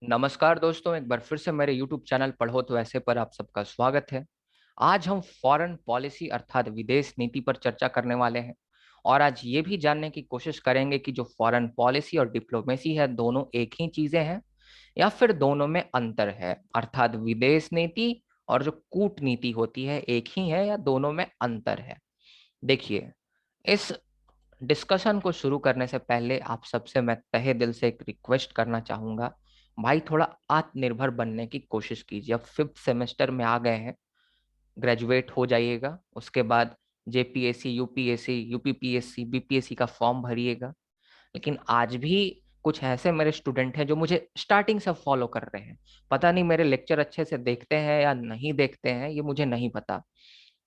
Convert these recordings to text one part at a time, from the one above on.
नमस्कार दोस्तों, एक बार फिर से मेरे YouTube चैनल पढ़ो तो ऐसे पर आप सबका स्वागत है। आज हम फॉरेन पॉलिसी अर्थात विदेश नीति पर चर्चा करने वाले हैं और आज ये भी जानने की कोशिश करेंगे कि जो फॉरेन पॉलिसी और डिप्लोमेसी है दोनों एक ही चीजें हैं या फिर दोनों में अंतर है, अर्थात विदेश नीति और जो कूटनीति होती है एक ही है या दोनों में अंतर है। देखिए, इस डिस्कशन को शुरू करने से पहले आप सबसे मैं तहे दिल से एक रिक्वेस्ट करना चाहूंगा। भाई, थोड़ा आत्मनिर्भर बनने की कोशिश कीजिए। अब 5th सेमेस्टर में आ गए हैं, ग्रेजुएट हो जाइएगा। उसके बाद जेपीएससी, यूपीएससी, यूपीपीएससी, बीपीएससी का फॉर्म भरिएगा। लेकिन आज भी कुछ ऐसे मेरे स्टूडेंट हैं जो मुझे स्टार्टिंग से फॉलो कर रहे हैं। पता नहीं मेरे लेक्चर अच्छे से देखते हैं या नहीं देखते हैं, ये मुझे नहीं पता।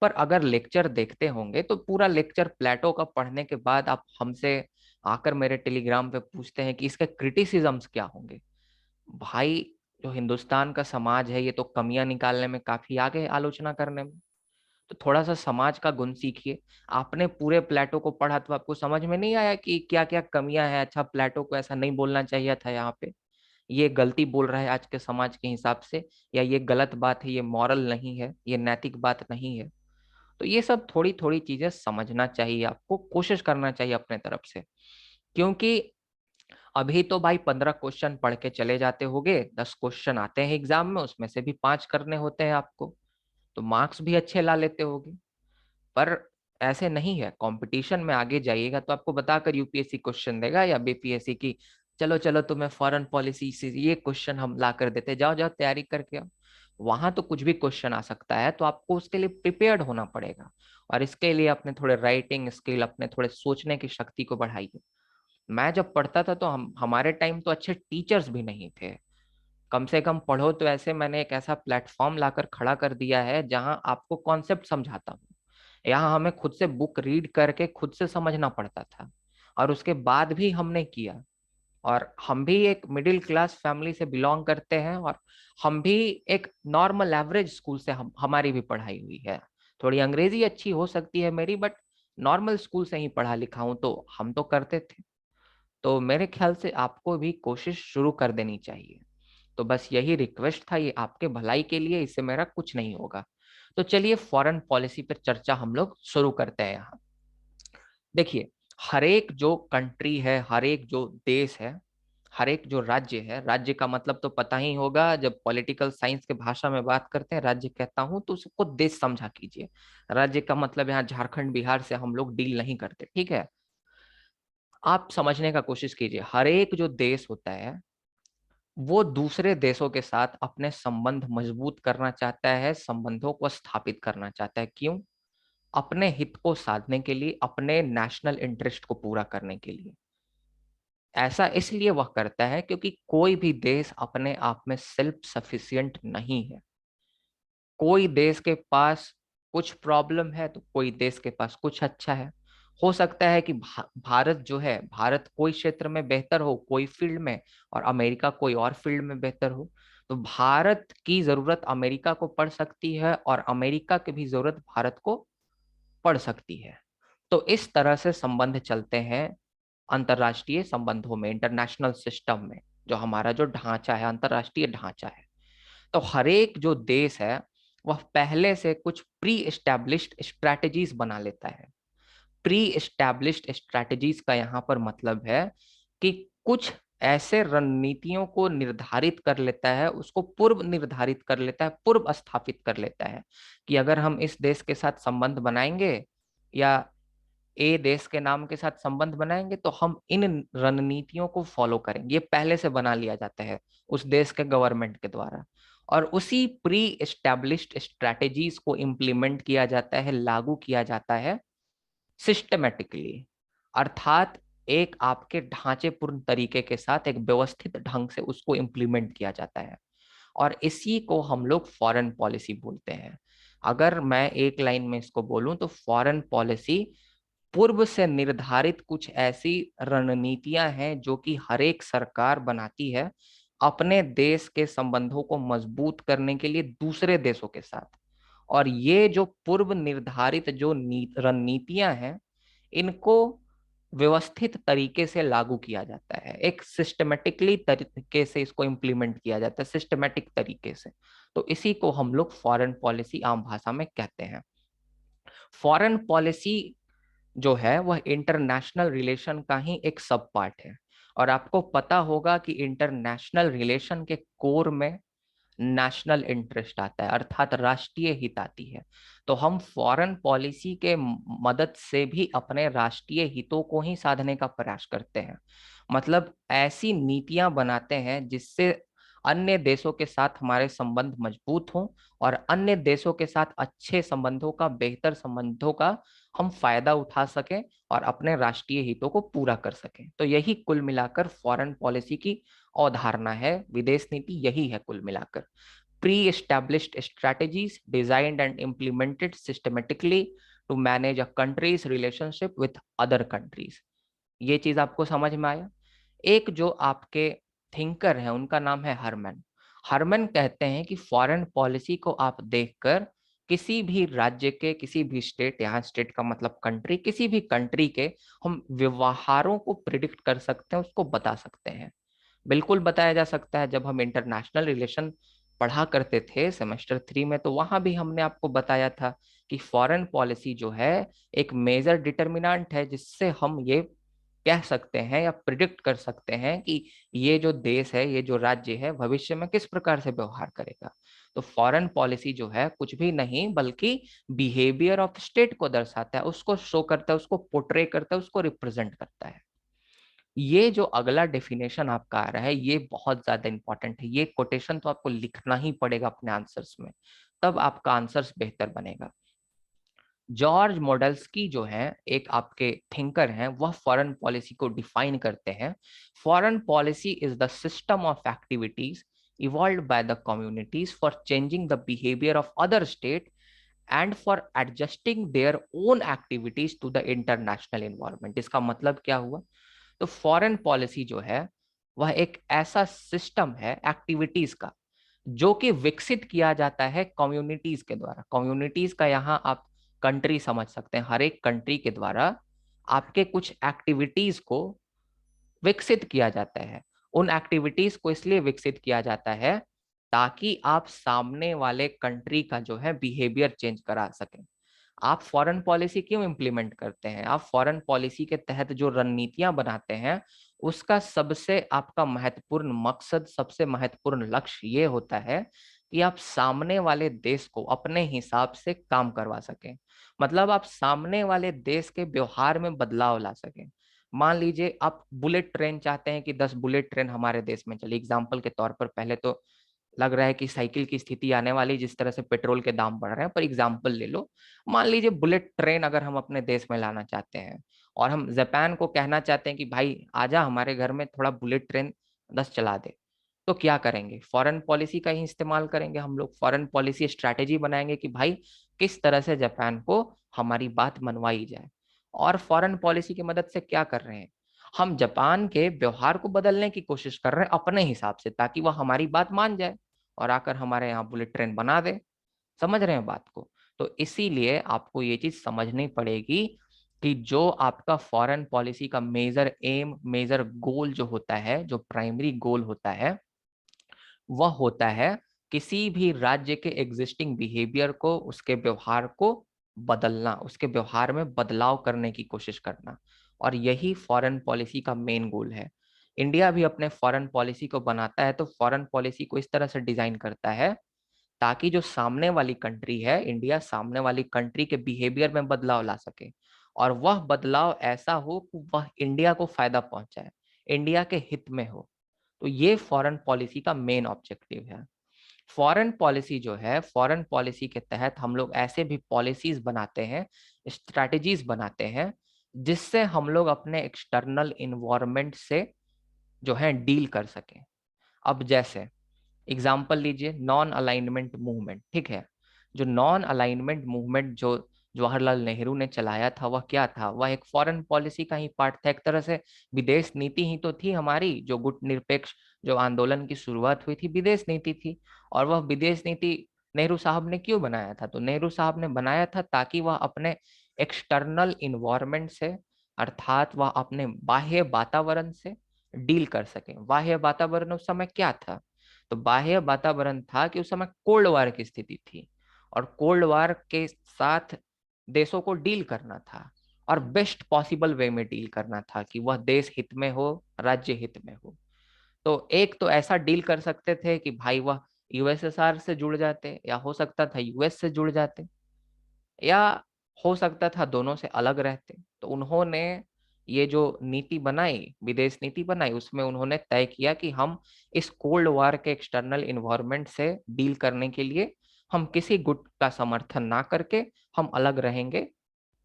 पर अगर लेक्चर देखते होंगे तो पूरा लेक्चर प्लेटो का पढ़ने के बाद आप हमसे आकर मेरे टेलीग्राम पे पूछते हैं कि इसके क्रिटिसिज्म्स क्या होंगे। भाई, जो हिंदुस्तान का समाज है ये तो कमियां निकालने में काफी आगे है, आलोचना करने में। तो थोड़ा सा समाज का गुण सीखिए। आपने पूरे प्लेटो को पढ़ा तो आपको समझ में नहीं आया कि क्या क्या कमियां हैं? अच्छा, प्लेटो को ऐसा नहीं बोलना चाहिए था, यहाँ पे ये गलती बोल रहा है आज के समाज के हिसाब से, या ये गलत बात है, ये मॉरल नहीं है, ये नैतिक बात नहीं है। तो ये सब थोड़ी थोड़ी चीजें समझना चाहिए, आपको कोशिश करना चाहिए अपने तरफ से। क्योंकि अभी तो भाई 15 क्वेश्चन पढ़ के चले जाते होगे, 10 क्वेश्चन आते हैं एग्जाम में, उसमें से भी 5 करने होते हैं आपको, तो मार्क्स भी अच्छे ला लेते होगे। पर ऐसे नहीं है, कंपटीशन में आगे जाइएगा तो आपको बताकर यूपीएससी क्वेश्चन देगा या बीपीएससी की चलो चलो तुम्हें फॉरेन पॉलिसी से ये क्वेश्चन हम ला कर देते, जाओ जाओ तैयारी करके आओ। वहां तो कुछ भी क्वेश्चन आ सकता है, तो आपको उसके लिए प्रिपेयर्ड होना पड़ेगा। और इसके लिए अपने थोड़े राइटिंग स्किल, अपने थोड़े सोचने की शक्ति को बढ़ाइए। मैं जब पढ़ता था तो हम हमारे टाइम तो अच्छे टीचर्स भी नहीं थे। कम से कम पढ़ो तो ऐसे, मैंने एक ऐसा प्लेटफॉर्म लाकर खड़ा कर दिया है जहां आपको कॉन्सेप्ट समझाता हूँ। यहाँ हमें खुद से बुक रीड करके खुद से समझना पड़ता था, और उसके बाद भी हमने किया। और हम भी एक मिडिल क्लास फैमिली से बिलोंग करते हैं, और हम भी एक नॉर्मल एवरेज स्कूल से हमारी भी पढ़ाई हुई है। थोड़ी अंग्रेजी अच्छी हो सकती है मेरी, बट नॉर्मल स्कूल से ही पढ़ा लिखा हूं, तो हम तो करते थे। तो मेरे ख्याल से आपको भी कोशिश शुरू कर देनी चाहिए। तो बस यही रिक्वेस्ट था, ये आपके भलाई के लिए, इससे मेरा कुछ नहीं होगा। तो चलिए फॉरेन पॉलिसी पर चर्चा हम लोग शुरू करते हैं। यहाँ देखिए, हर एक जो कंट्री है, हर एक जो देश है, हर एक जो राज्य है, राज्य का मतलब तो पता ही होगा, जब पॉलिटिकल साइंस के भाषा में बात करते हैं राज्य कहता हूं तो उसको देश समझा कीजिए। राज्य का मतलब यहाँ झारखंड बिहार से हम लोग डील नहीं करते, ठीक है? आप समझने का कोशिश कीजिए, हर एक जो देश होता है वो दूसरे देशों के साथ अपने संबंध मजबूत करना चाहता है, संबंधों को स्थापित करना चाहता है। क्यों? अपने हित को साधने के लिए, अपने नेशनल इंटरेस्ट को पूरा करने के लिए। ऐसा इसलिए वह करता है क्योंकि कोई भी देश अपने आप में सेल्फ सफिशिएंट नहीं है। कोई देश के पास कुछ प्रॉब्लम है तो कोई देश के पास कुछ अच्छा है। हो सकता है कि भारत जो है, भारत कोई क्षेत्र में बेहतर हो, कोई फील्ड में, और अमेरिका कोई और फील्ड में बेहतर हो। तो भारत की जरूरत अमेरिका को पड़ सकती है और अमेरिका की भी जरूरत भारत को पड़ सकती है। तो इस तरह से संबंध चलते हैं अंतरराष्ट्रीय संबंधों में, इंटरनेशनल सिस्टम में। जो हमारा जो ढांचा है, अंतरराष्ट्रीय ढांचा है, तो हर एक जो देश है वह पहले से कुछ प्री एस्टैब्लिश्ड स्ट्रैटेजीज बना लेता है। प्री एस्टैब्लिश्ड स्ट्रैटेजीज का यहाँ पर मतलब है कि कुछ ऐसे रणनीतियों को निर्धारित कर लेता है, उसको पूर्व निर्धारित कर लेता है, पूर्व स्थापित कर लेता है कि अगर हम इस देश के साथ संबंध बनाएंगे या ए देश के नाम के साथ संबंध बनाएंगे तो हम इन रणनीतियों को फॉलो करेंगे। ये पहले से बना लिया जाता है उस देश के गवर्नमेंट के द्वारा, और उसी प्री एस्टैब्लिश्ड स्ट्रैटेजीज को इम्प्लीमेंट किया जाता है, लागू किया जाता है सिस्टमेटिकली, अर्थात एक आपके ढांचेपूर्ण तरीके के साथ, एक व्यवस्थित ढंग से उसको इम्प्लीमेंट किया जाता है। और इसी को हम लोग फॉरेन पॉलिसी बोलते हैं। अगर मैं एक लाइन में इसको बोलूं तो फॉरेन पॉलिसी पूर्व से निर्धारित कुछ ऐसी रणनीतियां हैं जो कि हर एक सरकार बनाती है अपने देश के संबंधों को मजबूत करने के लिए दूसरे देशों के साथ। और ये जो पूर्व निर्धारित जो रणनीतियां हैं, इनको व्यवस्थित तरीके से लागू किया जाता है, एक सिस्टमेटिकली तरीके से इसको इम्प्लीमेंट किया जाता है, सिस्टमेटिक तरीके से। तो इसी को हम लोग फॉरेन पॉलिसी आम भाषा में कहते हैं। फॉरेन पॉलिसी जो है वह इंटरनेशनल रिलेशन का ही एक सब पार्ट है। और आपको पता होगा कि इंटरनेशनल रिलेशन के कोर में नेशनल इंटरेस्ट आता है, अर्थात राष्ट्रीय हित आती है। तो हम फॉरेन पॉलिसी के मदद से भी अपने राष्ट्रीय हितों को ही साधने का प्रयास करते हैं। मतलब ऐसी नीतियां बनाते हैं जिससे अन्य देशों के साथ हमारे संबंध मजबूत हों और अन्य देशों के साथ अच्छे संबंधों का, बेहतर संबंधों का हम फायदा उठा सकें और अपने राष्ट्रीय हितों को पूरा कर सकें। तो यही कुल मिलाकर फॉरेन पॉलिसी की अवधारणा है, विदेश नीति यही है कुल मिलाकर। Pre-established strategies designed and implemented systematically to manage a country's relationship with other countries। ये चीज आपको समझ में आया। एक जो आपके थिंकर हैं उनका नाम है हरमन। हरमन कहते हैं कि फॉरेन पॉलिसी को आप देखकर किसी भी राज्य के, किसी भी स्टेट, यहाँ स्टेट का मतलब कंट्री, किसी भी कंट्री के हम व्यवहारों को प्रिडिक्ट कर सकते हैं, उसको बता सकते हैं। बिल्कुल बताया जा सकता है। जब हम इंटरनेशनल रिलेशन पढ़ा करते थे सेमेस्टर 3 में, तो वहां भी हमने आपको बताया था कि फॉरेन पॉलिसी जो है एक मेजर डिटर्मिनेंट है, जिससे हम ये कह सकते हैं या प्रिडिक्ट कर सकते हैं कि ये जो देश है, ये जो राज्य है, भविष्य में किस प्रकार से व्यवहार करेगा। तो फॉरेन पॉलिसी जो है कुछ भी नहीं बल्कि बिहेवियर ऑफ स्टेट को दर्शाता है, उसको शो करता है, उसको पोर्ट्रे करता है, उसको रिप्रेजेंट करता है। ये जो अगला डेफिनेशन आपका आ रहा है ये बहुत ज्यादा इंपॉर्टेंट है। ये कोटेशन तो आपको लिखना ही पड़ेगा अपने आंसर्स में, तब आपका आंसर्स बेहतर बनेगा। जॉर्ज मॉडल्स्की जो है एक आपके थिंकर हैं, वह फॉरेन पॉलिसी को डिफाइन करते हैं। Foreign policy is the system of activities evolved by the communities for changing the behaviour of other state and for adjusting their own activities to the international environment. इसका मतलब क्या हुआ? तो foreign policy जो है वह एक ऐसा सिस्टम है एक्टिविटीज का जो कि विकसित किया जाता है कम्युनिटीज के द्वारा। कम्युनिटीज का यहाँ आप कंट्री समझ सकते हैं। हर एक कंट्री के द्वारा आपके कुछ एक्टिविटीज को विकसित किया जाता है। उन एक्टिविटीज को इसलिए विकसित किया जाता है ताकि आप सामने वाले कंट्री का जो है बिहेवियर चेंज करा सकें। आप फॉरेन पॉलिसी क्यों इम्प्लीमेंट करते हैं? आप फॉरेन पॉलिसी के तहत जो रणनीतियां बनाते हैं उसका सबसे आपका महत्वपूर्ण मकसद, सबसे महत्वपूर्ण लक्ष्य ये होता है कि आप सामने वाले देश को अपने हिसाब से काम करवा सकें। मतलब आप सामने वाले देश के व्यवहार में बदलाव ला सकें। मान लीजिए आप बुलेट ट्रेन चाहते हैं कि 10 बुलेट ट्रेन हमारे देश में चले, एग्जाम्पल के तौर पर। पहले तो लग रहा है कि साइकिल की स्थिति आने वाली, जिस तरह से पेट्रोल के दाम बढ़ रहे हैं, पर एग्जाम्पल ले लो। मान लीजिए बुलेट ट्रेन अगर हम अपने देश में लाना चाहते हैं और हम जापान को कहना चाहते हैं कि भाई आजा हमारे घर में थोड़ा बुलेट ट्रेन 10 चला दे, तो क्या करेंगे? फॉरेन पॉलिसी का ही इस्तेमाल करेंगे हम लोग। फॉरेन पॉलिसी स्ट्रैटेजी बनाएंगे कि भाई किस तरह से जापान को हमारी बात मनवाई जाए। और फॉरेन पॉलिसी की मदद से क्या कर रहे हैं? हम जापान के व्यवहार को बदलने की कोशिश कर रहे हैं अपने हिसाब से, ताकि वह हमारी बात मान जाए और आकर हमारे यहाँ बुलेट ट्रेन बना दे। समझ रहे हैं बात को? तो इसीलिए आपको ये चीज समझनी पड़ेगी कि जो आपका फॉरेन पॉलिसी का मेजर एम, मेजर गोल जो होता है, जो प्राइमरी गोल होता है, वह होता है किसी भी राज्य के एग्जिस्टिंग बिहेवियर को, उसके व्यवहार को बदलना, उसके व्यवहार में बदलाव करने की कोशिश करना। और यही फॉरेन पॉलिसी का मेन गोल है। इंडिया भी अपने फॉरेन पॉलिसी को बनाता है तो फॉरेन पॉलिसी को इस तरह से डिजाइन करता है ताकि जो सामने वाली कंट्री है, इंडिया, सामने वाली कंट्री के बिहेवियर में बदलाव ला सके और वह बदलाव ऐसा हो कि वह इंडिया को फायदा पहुंचाए, इंडिया के हित में हो। तो ये फॉरेन पॉलिसी का मेन ऑब्जेक्टिव है। फॉरेन पॉलिसी जो है, फॉरेन पॉलिसी के तहत हम लोग ऐसे भी पॉलिसीज बनाते हैं, स्ट्रैटेजीज बनाते हैं, जिससे हम लोग अपने एक्सटर्नल इन्वायरमेंट से जो है डील कर सकें। अब जैसे एग्जाम्पल लीजिए नॉन अलाइनमेंट मूवमेंट, ठीक है। जो नॉन अलाइनमेंट मूवमेंट जो जवाहरलाल नेहरू ने चलाया था, वह क्या था? वह एक फॉरेन पॉलिसी का ही पार्ट था, एक तरह से विदेश नीति ही तो थी हमारी। जो गुटनिरपेक्ष जो आंदोलन की शुरुआत हुई थी, विदेश नीति थी। और वह विदेश नीति नेहरू साहब ने क्यों बनाया था? तो नेहरू साहब ने बनाया था ताकि वह अपने एक्सटर्नल इन्वायरमेंट से, अर्थात वह अपने बाह्य वातावरण से डील कर सके। बाह्य वातावरण उस समय क्या था? तो बाह्य वातावरण था कि उस समय कोल्ड वार की स्थिति थी, और कोल्ड वार के साथ देशों को डील करना था, और बेस्ट पॉसिबल वे में डील करना था कि वह देश हित में हो, राज्य हित में हो। तो एक तो ऐसा डील कर सकते थे कि भाई वह यूएसएसआर से जुड़ जाते, या हो सकता था यूएस से जुड़ जाते, या हो सकता था दोनों से अलग रहते। तो उन्होंने ये जो नीति बनाई, विदेश नीति बनाई, उसमें उन्होंने तय किया कि हम इस कोल्ड वार के एक्सटर्नल इन्वायरमेंट से डील करने के लिए हम किसी गुट का समर्थन ना करके हम अलग रहेंगे।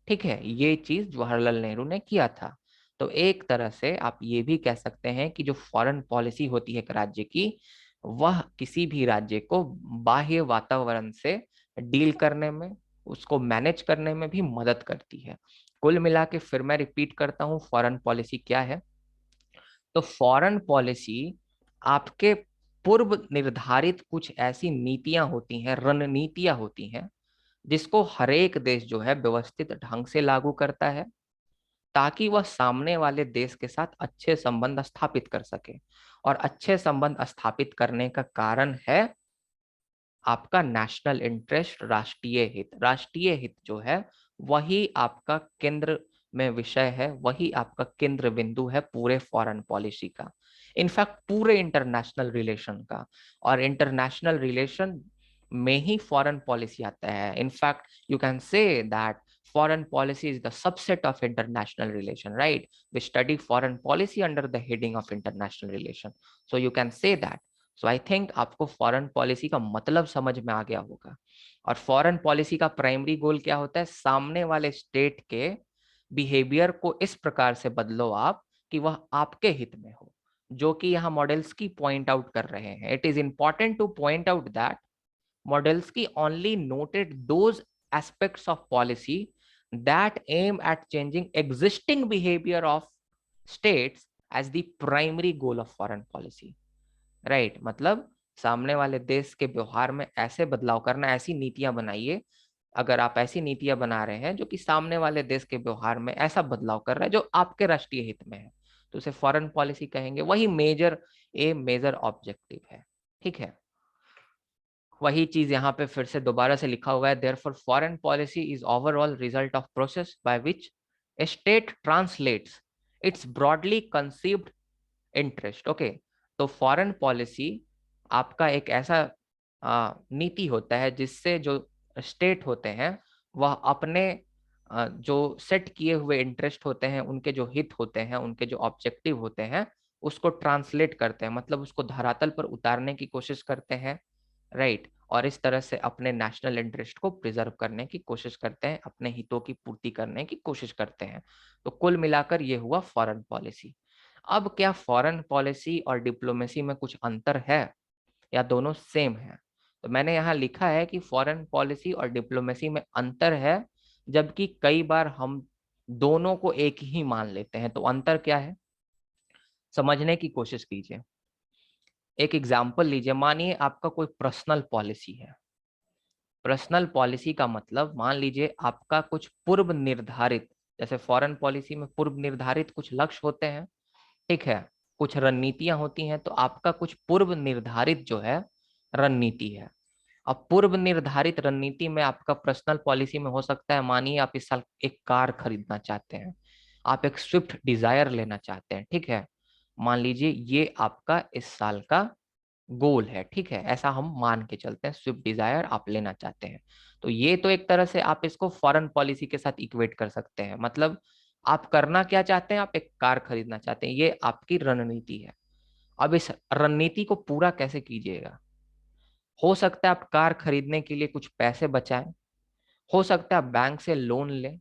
ठीक है, ये चीज जवाहरलाल नेहरू ने किया था। तो एक तरह से आप ये भी कह सकते हैं कि जो फॉरेन पॉलिसी होती है एक राज्य की, वह किसी भी राज्य को बाह्य वातावरण से डील करने में, उसको मैनेज करने में भी मदद करती है। कुल मिला के फिर मैं रिपीट करता हूँ, फॉरेन पॉलिसी क्या है। तो फॉरेन पॉलिसी आपके पूर्व निर्धारित कुछ ऐसी नीतियां होती हैं, रणनीतियां होती हैं, जिसको हर एक देश जो है व्यवस्थित ढंग से लागू करता है, ताकि वह सामने वाले देश के साथ अच्छे संबंध स्थापित कर सके। और अच्छे संबंध स्थापित करने का कारण है आपका नेशनल इंटरेस्ट, राष्ट्रीय हित। राष्ट्रीय हित जो है वही आपका केंद्र में विषय है, वही आपका केंद्र बिंदु है पूरे फॉरेन पॉलिसी का, इनफैक्ट पूरे इंटरनेशनल रिलेशन का। और इंटरनेशनल रिलेशन में ही फॉरेन पॉलिसी आता है। In fact you can say that foreign policy is the subset of international relation, right? We study foreign policy under the heading of international relation, so you can say that. So I think आपको foreign policy का मतलब समझ में आ गया होगा। और foreign policy का primary goal क्या होता है? सामने वाले स्टेट के बिहेवियर को इस प्रकार से बदलो आप कि वह आपके हित में हो, जो कि यहाँ मॉडल्स की पॉइंट आउट कर रहे हैं। It is important to point out that models की only noted those aspects of policy that aim at changing existing behavior of states as the primary goal of foreign policy, right? मतलब सामने वाले देश के व्यवहार में ऐसे बदलाव करना, ऐसी नीतियां बनाइए। अगर आप ऐसी नीतियां बना रहे हैं जो कि सामने वाले देश के व्यवहार में ऐसा बदलाव कर रहा है जो आपके राष्ट्रीय हित में है, तो उसे फॉरेन पॉलिसी कहेंगे। वही मेजर ऑब्जेक्टिव है। ठीक है, वही चीज यहाँ पे फिर से दोबारा से लिखा हुआ है। Therefore foreign policy is overall result of process by which A state translates it's broadly conceived interest. Okay, तो फॉरेन पॉलिसी आपका एक ऐसा नीति होता है जिससे जो स्टेट होते हैं वह अपने जो सेट किए हुए इंटरेस्ट होते हैं, उनके जो हित होते हैं, उनके जो ऑब्जेक्टिव होते हैं, उसको ट्रांसलेट करते हैं, मतलब उसको धरातल पर उतारने की कोशिश करते हैं, राइट? और इस तरह से अपने नेशनल इंटरेस्ट को प्रिजर्व करने की कोशिश करते हैं, अपने हितों की पूर्ति करने की कोशिश करते हैं। तो कुल मिलाकर ये हुआ फॉरेन पॉलिसी। अब क्या फॉरेन पॉलिसी और डिप्लोमेसी में कुछ अंतर है या दोनों सेम है? तो मैंने यहाँ लिखा है कि फॉरेन पॉलिसी और डिप्लोमेसी में अंतर है, जबकि कई बार हम दोनों को एक ही मान लेते हैं। तो अंतर क्या है, समझने की कोशिश कीजिए। एक एग्जाम्पल लीजिए, मानिए आपका कोई पर्सनल पॉलिसी है। पर्सनल पॉलिसी का मतलब, मान लीजिए आपका कुछ पूर्व निर्धारित, जैसे फॉरेन पॉलिसी में पूर्व निर्धारित कुछ लक्ष्य होते हैं, ठीक है, कुछ रणनीतियां होती हैं, तो आपका कुछ पूर्व निर्धारित जो है रणनीति है। अब पूर्व निर्धारित रणनीति में आपका पर्सनल पॉलिसी में हो सकता है, मानिए आप इस साल एक कार खरीदना चाहते हैं, आप एक स्विफ्ट डिजायर लेना चाहते हैं, ठीक है, मान लीजिए ये आपका इस साल का गोल है, ठीक है, ऐसा हम मान के चलते हैं, स्विफ्ट डिजायर आप लेना चाहते हैं। तो ये तो एक तरह से आप इसको फॉरेन पॉलिसी के साथ इक्वेट कर सकते हैं। मतलब आप करना क्या चाहते हैं? आप एक कार खरीदना चाहते हैं, ये आपकी रणनीति है। अब इस रणनीति को पूरा कैसे कीजिएगा? हो सकता है आप कार खरीदने के लिए कुछ पैसे बचाएं, हो सकता है आप बैंक से लोन लें,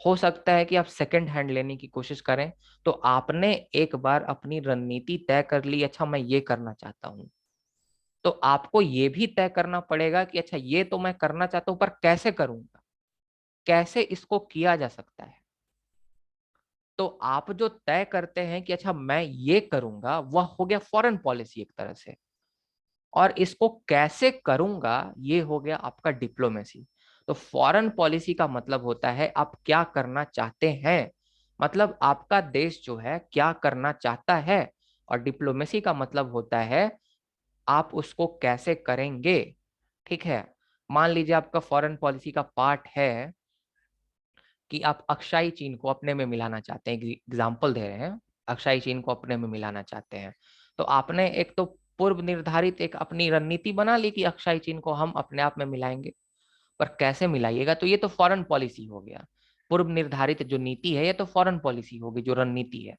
हो सकता है कि आप सेकंड हैंड लेने की कोशिश करें। तो आपने एक बार अपनी रणनीति तय कर ली, अच्छा मैं ये करना चाहता हूं, तो आपको ये भी तय करना पड़ेगा कि अच्छा ये तो मैं करना चाहता हूं, पर कैसे करूंगा, कैसे इसको किया जा सकता है। तो आप जो तय करते हैं कि अच्छा मैं ये करूंगा, वह हो गया फॉरेन पॉलिसी एक तरह से, और इसको कैसे करूंगा ये हो गया आपका डिप्लोमेसी। तो फॉरेन पॉलिसी का मतलब होता है आप क्या करना चाहते हैं, मतलब आपका देश जो है क्या करना चाहता है, और डिप्लोमेसी का मतलब होता है आप उसको कैसे करेंगे। ठीक है, मान लीजिए आपका फॉरेन पॉलिसी का पार्ट है कि आप अक्साई चीन को अपने में मिलाना चाहते हैं, एग्जाम्पल दे रहे हैं, अक्साई चीन को अपने में मिलाना चाहते हैं। तो आपने एक तो पूर्व निर्धारित एक अपनी रणनीति बना ली कि अक्साई चीन को हम अपने आप में मिलाएंगे, पर कैसे मिलाइएगा, तो ये तो फॉरेन पॉलिसी हो गया। पूर्व निर्धारित जो नीति है ये तो फॉरेन पॉलिसी होगी, जो रणनीति है।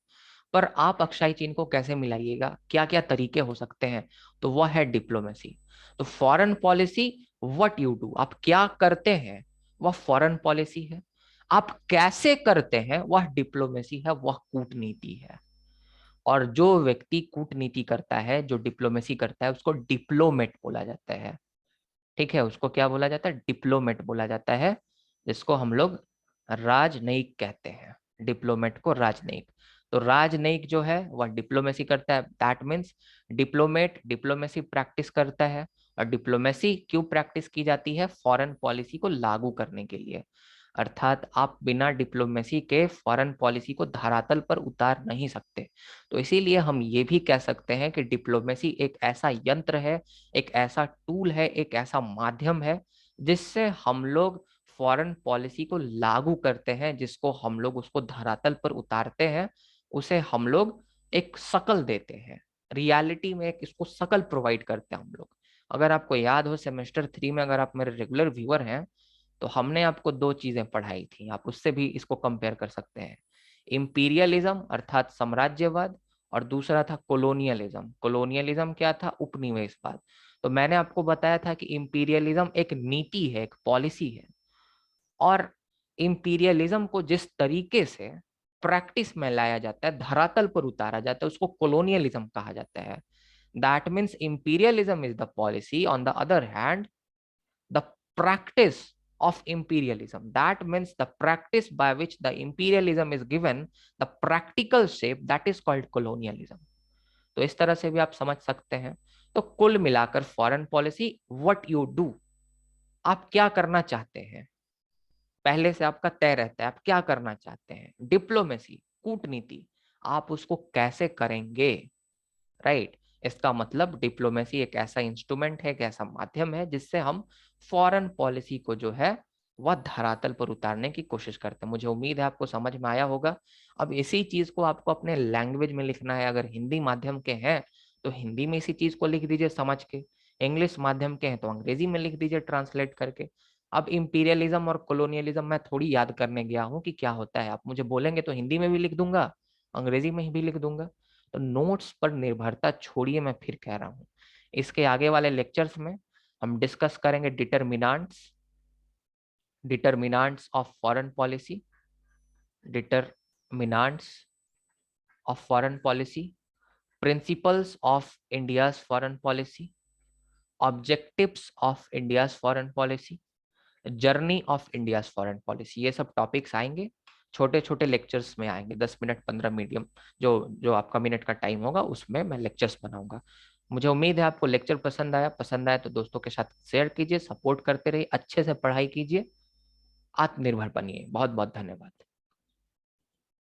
पर आप अक्साई चीन को कैसे मिलाइएगा, क्या क्या तरीके हो सकते हैं, तो वह है डिप्लोमेसी। तो foreign policy, what you do, आप क्या करते हैं, वह फॉरेन पॉलिसी है। आप कैसे करते हैं वह डिप्लोमेसी है, वह कूटनीति है। और जो व्यक्ति कूटनीति करता है, जो डिप्लोमेसी करता है, उसको डिप्लोमेट बोला जाता है। ठीक है, उसको क्या बोला जाता है, डिप्लोमेट बोला जाता है, जिसको हम लोग राजनयिक कहते हैं। डिप्लोमेट को राजनयिक। तो राजनयिक जो है वह डिप्लोमेसी करता है, that means diplomat diplomacy practice करता है। और डिप्लोमेसी क्यों प्रैक्टिस की जाती है, फॉरेन पॉलिसी को लागू करने के लिए। अर्थात आप बिना डिप्लोमेसी के फॉरेन पॉलिसी को धरातल पर उतार नहीं सकते। तो इसीलिए हम ये भी कह सकते हैं कि डिप्लोमेसी एक ऐसा यंत्र है, एक ऐसा टूल है, एक ऐसा माध्यम है जिससे हम लोग फॉरेन पॉलिसी को लागू करते हैं, जिसको हम लोग उसको धरातल पर उतारते हैं, उसे हम लोग एक शकल देते हैं। रियलिटी में एक इसको शकल प्रोवाइड करते हैं हम लोग। अगर आपको याद हो सेमेस्टर 3 में, अगर आप मेरे रेगुलर व्यूअर हैं, तो हमने आपको दो चीजें पढ़ाई थी, आप उससे भी इसको कंपेयर कर सकते हैं। इंपीरियलिज्म अर्थात साम्राज्यवाद, और दूसरा था कोलोनियलिज्म। कोलोनियलिज्म क्या था, उपनिवेशवाद। तो मैंने आपको बताया था कि इंपीरियलिज्म एक नीति है, एक पॉलिसी है। और इंपीरियलिज्म को जिस तरीके से प्रैक्टिस में लाया जाता है, धरातल पर उतारा जाता है, उसको कोलोनियलिज्म कहा जाता है। That means imperialism is the policy, on the other hand the practice of imperialism, that means the practice by which the imperialism is given the practical shape, that is called colonialism। तो इस तरह से भी आप समझ सकते हैं। तो कुल मिलाकर foreign policy, what you do, आप क्या करना चाहते हैं, पहले से आपका तय रहता है आप क्या करना चाहते हैं। डिप्लोमेसी, कूटनीति, आप उसको कैसे करेंगे, राइट। इसका मतलब डिप्लोमेसी एक ऐसा इंस्ट्रूमेंट है, एक ऐसा माध्यम है जिससे हम फॉरेन पॉलिसी को जो है वह धरातल पर उतारने की कोशिश करते हैं। मुझे उम्मीद है आपको समझ में आया होगा। अब इसी चीज को आपको अपने लैंग्वेज में लिखना है। अगर हिंदी माध्यम के हैं तो हिंदी में इसी चीज को लिख दीजिए समझ के, इंग्लिश माध्यम के हैं तो अंग्रेजी में लिख दीजिए ट्रांसलेट करके। अब इंपीरियलिज्म और कॉलोनियलिज्म मैं थोड़ी याद करने गया हूँ कि क्या होता है, आप मुझे बोलेंगे तो हिंदी में भी लिख दूंगा, अंग्रेजी में भी लिख दूंगा। तो नोट्स पर निर्भरता छोड़िए, मैं फिर कह रहा हूँ। इसके आगे वाले लेक्चर्स में हम डिस्कस करेंगे determinants, determinants of foreign policy, determinants of foreign policy, principles of India's foreign policy, objectives of India's foreign policy, journey of India's foreign policy. ये सब टॉपिक्स आएंगे, छोटे छोटे लेक्चर्स में आएंगे, 10 मिनट 15 मीडियम जो जो आपका मिनट का टाइम होगा उसमें मैं लेक्चर्स बनाऊंगा। मुझे उम्मीद है आपको लेक्चर पसंद आया तो दोस्तों के साथ शेयर कीजिए, सपोर्ट करते रहिए, अच्छे से पढ़ाई कीजिए, आत्मनिर्भर बनिए। बहुत बहुत धन्यवाद।